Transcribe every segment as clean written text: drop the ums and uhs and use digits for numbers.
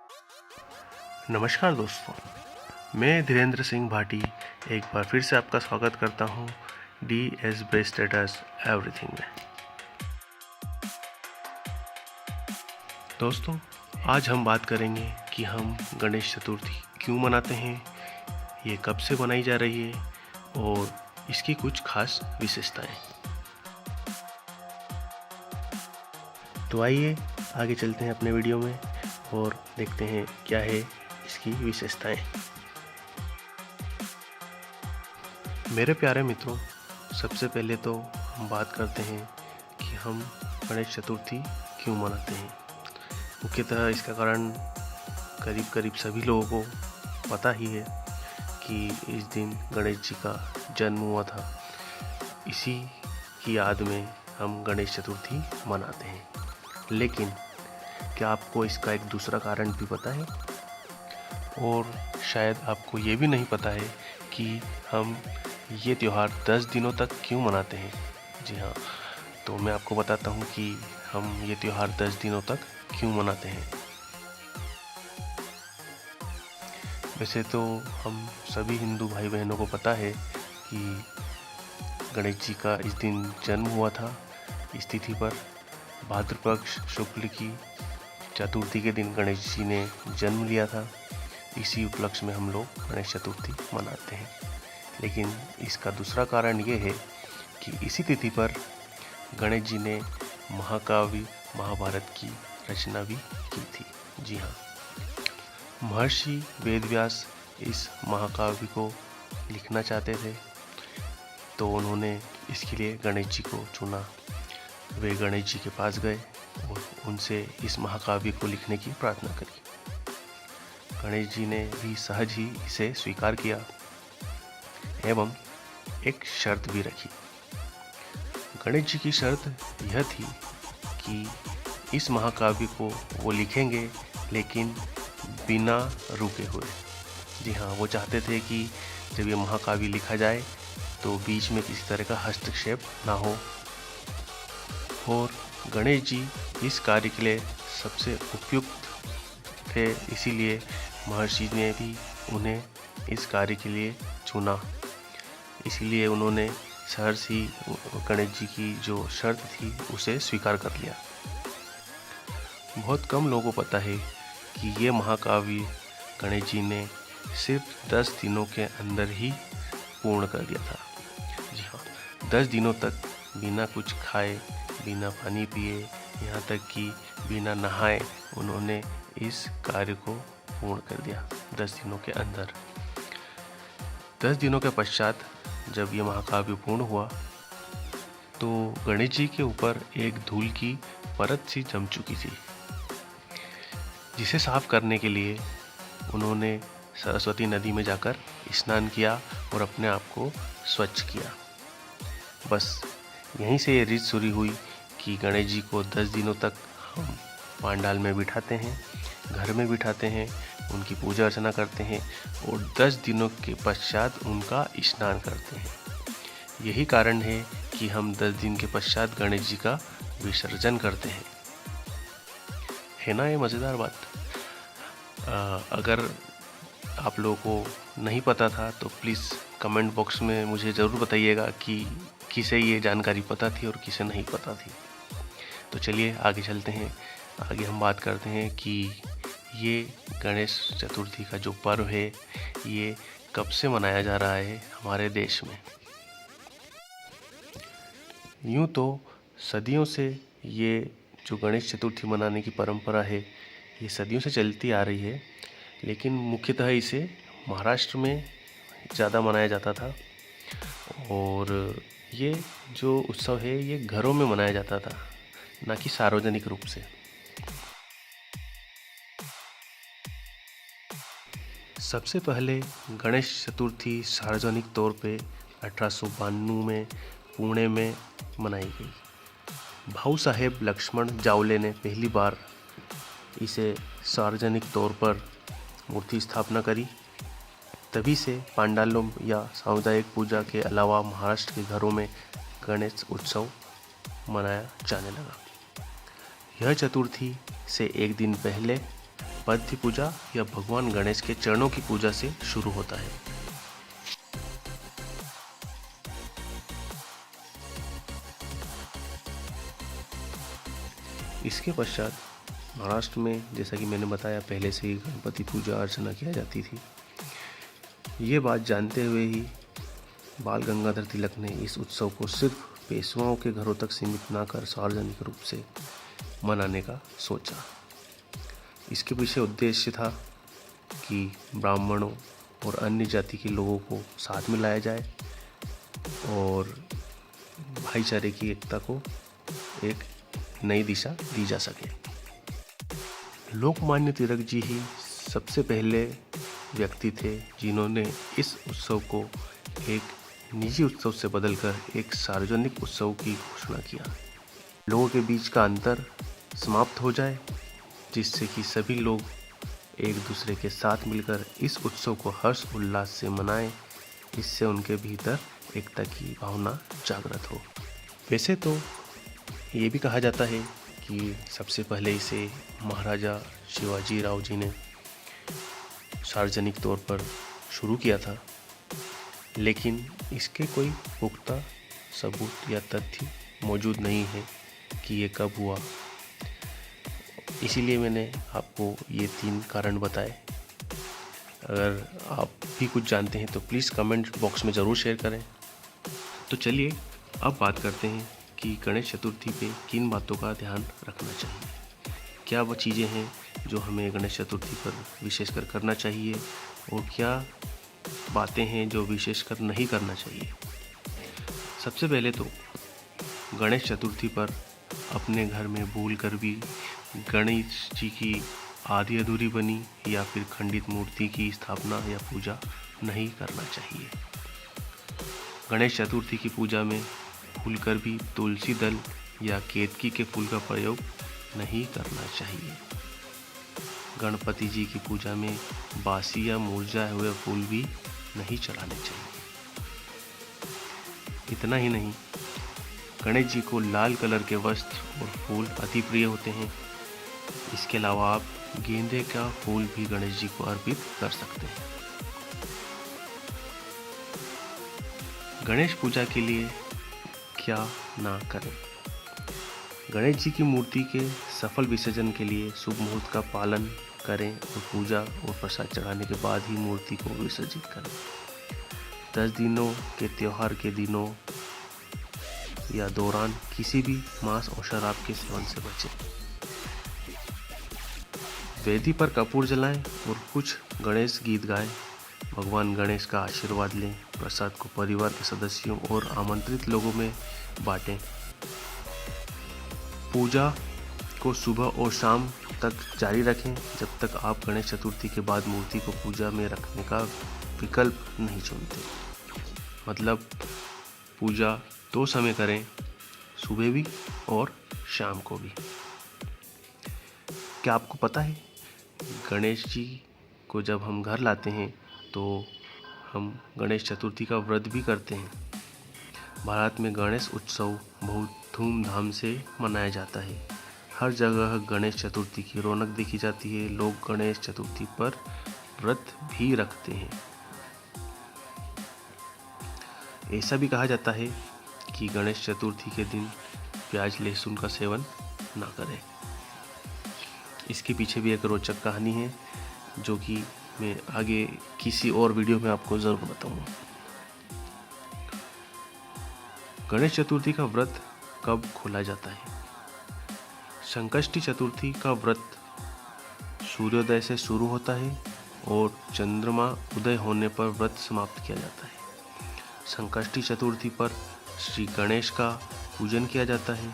नमस्कार दोस्तों, मैं धीरेन्द्र सिंह भाटी एक बार फिर से आपका स्वागत करता हूं DS बेस्ट स्टेटस एवरीथिंग में। दोस्तों, आज हम बात करेंगे कि हम गणेश चतुर्थी क्यों मनाते हैं, ये कब से मनाई जा रही है और इसकी कुछ खास विशेषताएं। तो आइए आगे चलते हैं अपने वीडियो में और देखते हैं क्या है इसकी विशेषताएं। मेरे प्यारे मित्रों, सबसे पहले तो हम बात करते हैं कि हम गणेश चतुर्थी क्यों मनाते हैं। मुख्यतः इसका कारण करीब करीब सभी लोगों को पता ही है कि इस दिन गणेश जी का जन्म हुआ था। इसी की याद में हम गणेश चतुर्थी मनाते हैं। लेकिन क्या आपको इसका एक दूसरा कारण भी पता है? और शायद आपको ये भी नहीं पता है कि हम ये त्यौहार 10 दिनों तक क्यों मनाते हैं। जी हाँ, तो मैं आपको बताता हूँ कि हम ये त्यौहार 10 दिनों तक क्यों मनाते हैं। वैसे तो हम सभी हिंदू भाई बहनों को पता है कि गणेश जी का इस दिन जन्म हुआ था। इस तिथि पर भाद्रपद शुक्ल की चतुर्थी के दिन गणेश जी ने जन्म लिया था। इसी उपलक्ष्य में हम लोग गणेश चतुर्थी मनाते हैं। लेकिन इसका दूसरा कारण ये है कि इसी तिथि पर गणेश जी ने महाकाव्य महाभारत की रचना भी की थी। जी हाँ, महर्षि वेदव्यास इस महाकाव्य को लिखना चाहते थे, तो उन्होंने इसके लिए गणेश जी को चुना। वे गणेश जी के पास गए और उनसे इस महाकाव्य को लिखने की प्रार्थना करी। गणेश जी ने भी सहज ही इसे स्वीकार किया एवं एक शर्त भी रखी। गणेश जी की शर्त यह थी कि इस महाकाव्य को वो लिखेंगे, लेकिन बिना रुके हुए। जी हाँ, वो चाहते थे कि जब ये महाकाव्य लिखा जाए तो बीच में किसी तरह का हस्तक्षेप ना हो। और गणेश जी इस कार्य के लिए सबसे उपयुक्त थे, इसीलिए महर्षि ने भी उन्हें इस कार्य के लिए चुना। इसीलिए उन्होंने सहर्ष ही गणेश जी की जो शर्त थी उसे स्वीकार कर लिया। बहुत कम लोगों को पता है कि ये महाकाव्य गणेश जी ने सिर्फ 10 दिनों के अंदर ही पूर्ण कर दिया था। जी हाँ, 10 दिनों तक बिना कुछ खाए, बिना पानी पिए, यहाँ तक कि बिना नहाए उन्होंने इस कार्य को पूर्ण कर दिया 10 दिनों के अंदर। 10 दिनों के पश्चात जब ये महाकाव्य पूर्ण हुआ तो गणेश जी के ऊपर एक धूल की परत सी जम चुकी थी, जिसे साफ करने के लिए उन्होंने सरस्वती नदी में जाकर स्नान किया और अपने आप को स्वच्छ किया। बस यहीं से ये रीत शुरू हुई कि गणेश जी को 10 दिनों तक हम पांडाल में बिठाते हैं, घर में बिठाते हैं, उनकी पूजा अर्चना करते हैं और 10 दिनों के पश्चात उनका स्नान करते हैं। यही कारण है कि हम 10 दिन के पश्चात गणेश जी का विसर्जन करते हैं। है ना ये मज़ेदार बात? अगर आप लोगों को नहीं पता था तो प्लीज़ कमेंट बॉक्स में मुझे ज़रूर बताइएगा कि किसे ये जानकारी पता थी और किसे नहीं पता थी। तो चलिए आगे चलते हैं। आगे हम बात करते हैं कि ये गणेश चतुर्थी का जो पर्व है ये कब से मनाया जा रहा है हमारे देश में। यूँ तो सदियों से ये जो गणेश चतुर्थी मनाने की परंपरा है ये सदियों से चलती आ रही है, लेकिन मुख्यतः इसे महाराष्ट्र में ज़्यादा मनाया जाता था। और ये जो उत्सव है ये घरों में मनाया जाता था, ना कि सार्वजनिक रूप से। सबसे पहले गणेश चतुर्थी सार्वजनिक तौर पे 1892 में पुणे में मनाई गई। भाऊ साहेब लक्ष्मण जावले ने पहली बार इसे सार्वजनिक तौर पर मूर्ति स्थापना करी। तभी से पांडालों या सामुदायिक पूजा के अलावा महाराष्ट्र के घरों में गणेश उत्सव मनाया जाने लगा। यह चतुर्थी से एक दिन पहले पद्य पूजा या भगवान गणेश के चरणों की पूजा से शुरू होता है। इसके पश्चात महाराष्ट्र में, जैसा कि मैंने बताया, पहले से ही गणपति पूजा अर्चना किया जाती थी। ये बात जानते हुए ही बाल गंगाधर तिलक ने इस उत्सव को सिर्फ पेशवाओं के घरों तक सीमित ना कर सार्वजनिक रूप से मनाने का सोचा। इसके पीछे उद्देश्य था कि ब्राह्मणों और अन्य जाति के लोगों को साथ में लाया जाए और भाईचारे की एकता को एक नई दिशा दी जा सके। लोकमान्य तिलक जी ही सबसे पहले व्यक्ति थे जिन्होंने इस उत्सव को एक निजी उत्सव से बदलकर एक सार्वजनिक उत्सव की घोषणा किया। लोगों के बीच का अंतर समाप्त हो जाए, जिससे कि सभी लोग एक दूसरे के साथ मिलकर इस उत्सव को हर्ष उल्लास से मनाएं। इससे उनके भीतर एकता की भावना जागृत हो। वैसे तो ये भी कहा जाता है कि सबसे पहले इसे महाराजा शिवाजी राव जी ने सार्वजनिक तौर पर शुरू किया था, लेकिन इसके कोई पुख्ता सबूत या तथ्य मौजूद नहीं है कि ये कब हुआ। इसीलिए मैंने आपको ये 3 कारण बताए। अगर आप भी कुछ जानते हैं तो प्लीज़ कमेंट बॉक्स में ज़रूर शेयर करें। तो चलिए अब बात करते हैं कि गणेश चतुर्थी पे किन बातों का ध्यान रखना चाहिए। क्या वो चीज़ें हैं जो हमें गणेश चतुर्थी पर विशेषकर करना चाहिए और क्या बातें हैं जो विशेषकर नहीं करना चाहिए। सबसे पहले तो गणेश चतुर्थी पर अपने घर में भूल कर भी गणेश जी की आधी अधूरी बनी या फिर खंडित मूर्ति की स्थापना या पूजा नहीं करना चाहिए। गणेश चतुर्थी की पूजा में भूल कर भी तुलसी दल या केतकी के फूल का प्रयोग नहीं करना चाहिए। गणपति जी की पूजा में बासी या मुरझाए हुए फूल भी नहीं चढ़ाने चाहिए। इतना ही नहीं, गणेश जी को लाल कलर के वस्त्र और फूल अति प्रिय होते हैं। इसके अलावा आप गेंदे का फूल भी गणेश जी को अर्पित कर सकते हैं। गणेश पूजा के लिए क्या ना करें। गणेश जी की मूर्ति के सफल विसर्जन के लिए शुभ मुहूर्त का पालन करें और पूजा और प्रसाद चढ़ाने के बाद ही मूर्ति को विसर्जित करें। 10 दिनों के त्यौहार के दिनों या दौरान किसी भी मांस और शराब के सेवन से बचें। वेदी पर कपूर जलाएं और कुछ गणेश गीत गाएं। भगवान गणेश का आशीर्वाद लें। प्रसाद को परिवार के सदस्यों और आमंत्रित लोगों में बांटें। पूजा को सुबह और शाम तक जारी रखें जब तक आप गणेश चतुर्थी के बाद मूर्ति को पूजा में रखने का विकल्प नहीं चुनते। मतलब पूजा 2 समय करें, सुबह भी और शाम को भी। क्या आपको पता है, गणेश जी को जब हम घर लाते हैं तो हम गणेश चतुर्थी का व्रत भी करते हैं। भारत में गणेश उत्सव बहुत धूमधाम से मनाया जाता है। हर जगह गणेश चतुर्थी की रौनक देखी जाती है। लोग गणेश चतुर्थी पर व्रत भी रखते हैं। ऐसा भी कहा जाता है कि गणेश चतुर्थी के दिन प्याज लहसुन का सेवन ना करें। इसके पीछे भी एक रोचक कहानी है जो कि मैं आगे किसी और वीडियो में आपको ज़रूर बताऊंगा। गणेश चतुर्थी का व्रत कब खोला जाता है। संकष्टी चतुर्थी का व्रत सूर्योदय से शुरू होता है और चंद्रमा उदय होने पर व्रत समाप्त किया जाता है। संकष्टी चतुर्थी पर श्री गणेश का पूजन किया जाता है।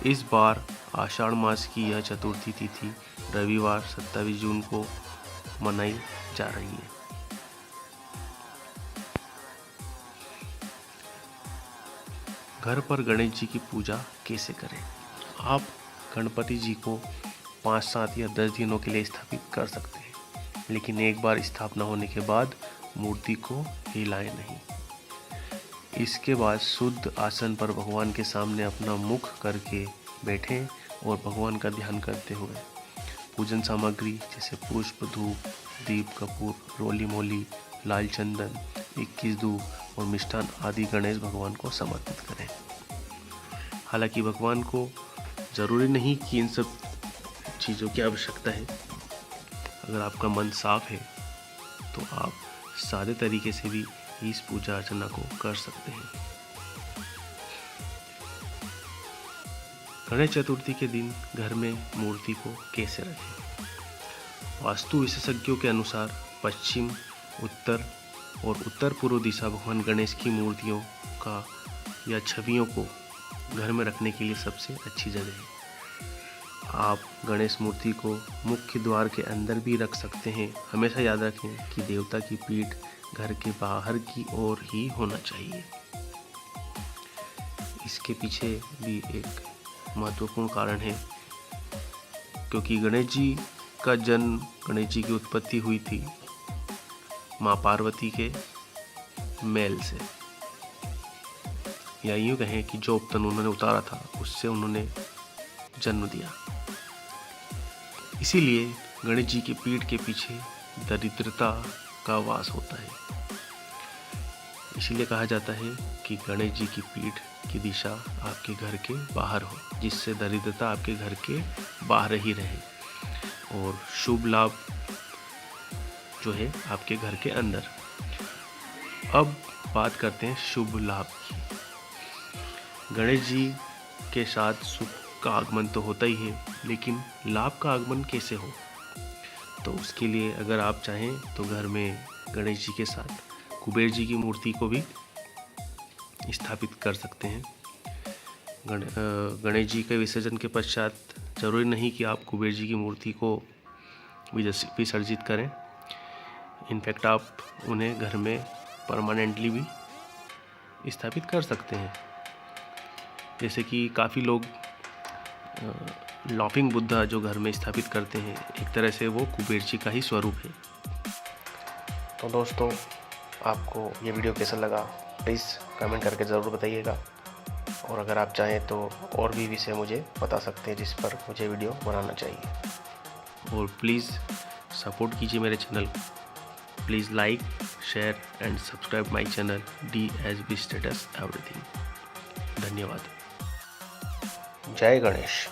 इस बार आषाढ़ मास की यह चतुर्थी तिथि रविवार 27 जून को मनाई जा रही है। घर पर गणेश जी की पूजा कैसे करें। आप गणपति जी को 5, 7 या 10 दिनों के लिए स्थापित कर सकते हैं, लेकिन एक बार स्थापना होने के बाद मूर्ति को हिलाएं नहीं। इसके बाद शुद्ध आसन पर भगवान के सामने अपना मुख करके बैठें और भगवान का ध्यान करते हुए पूजन सामग्री जैसे पुष्प, धूप, दीप, कपूर, रोली मोली, लाल चंदन, 21 दूब और मिष्ठान आदि गणेश भगवान को समर्पित करें। हालांकि भगवान को ज़रूरी नहीं कि इन सब चीज़ों की आवश्यकता है। अगर आपका मन साफ है तो आप सादे तरीके से भी इस पूजा अर्चना को कर सकते हैं। गणेश चतुर्थी के दिन घर में मूर्ति को कैसे रखें? वास्तु विशेषज्ञों के अनुसार पश्चिम, उत्तर और उत्तर पूर्व दिशा भगवान गणेश की मूर्तियों का या छवियों को घर में रखने के लिए सबसे अच्छी जगह है। आप गणेश मूर्ति को मुख्य द्वार के अंदर भी रख सकते हैं। हमेशा याद रखें कि देवता की पीठ घर के बाहर की ओर ही होना चाहिए। इसके पीछे भी एक महत्वपूर्ण कारण है, क्योंकि गणेश जी का जन्म, गणेश जी की उत्पत्ति हुई थी माँ पार्वती के मैल से, या यूँ कहें कि जो उपतन उन्होंने उतारा था उससे उन्होंने जन्म दिया। इसीलिए गणेश जी की पीठ के पीछे दरिद्रता का वास होता है। इसीलिए कहा जाता है कि गणेश जी की पीठ की दिशा आपके घर के बाहर हो, जिससे दरिद्रता आपके घर के बाहर ही रहे और शुभ लाभ जो है आपके घर के अंदर। अब बात करते हैं शुभ लाभ की। गणेश जी के साथ सुख का आगमन तो होता ही है, लेकिन लाभ का आगमन कैसे हो? तो उसके लिए अगर आप चाहें तो घर में गणेश जी के साथ कुबेर जी की मूर्ति को भी स्थापित कर सकते हैं। गणेश जी के विसर्जन के पश्चात जरूरी नहीं कि आप कुबेर जी की मूर्ति को विसर्जित करें। इनफैक्ट आप उन्हें घर में परमानेंटली भी स्थापित कर सकते हैं। जैसे कि काफ़ी लोग लाफिंग बुद्धा जो घर में स्थापित करते हैं, एक तरह से वो कुबेर जी का ही स्वरूप है। तो दोस्तों, आपको ये वीडियो कैसा लगा प्लीज़ कमेंट करके ज़रूर बताइएगा, और अगर आप चाहें तो और भी विषय मुझे बता सकते हैं जिस पर मुझे वीडियो बनाना चाहिए। और प्लीज़ सपोर्ट कीजिए मेरे चैनल को। Please like, share and subscribe my channel DSB status everything. धन्यवाद। जय गणेश।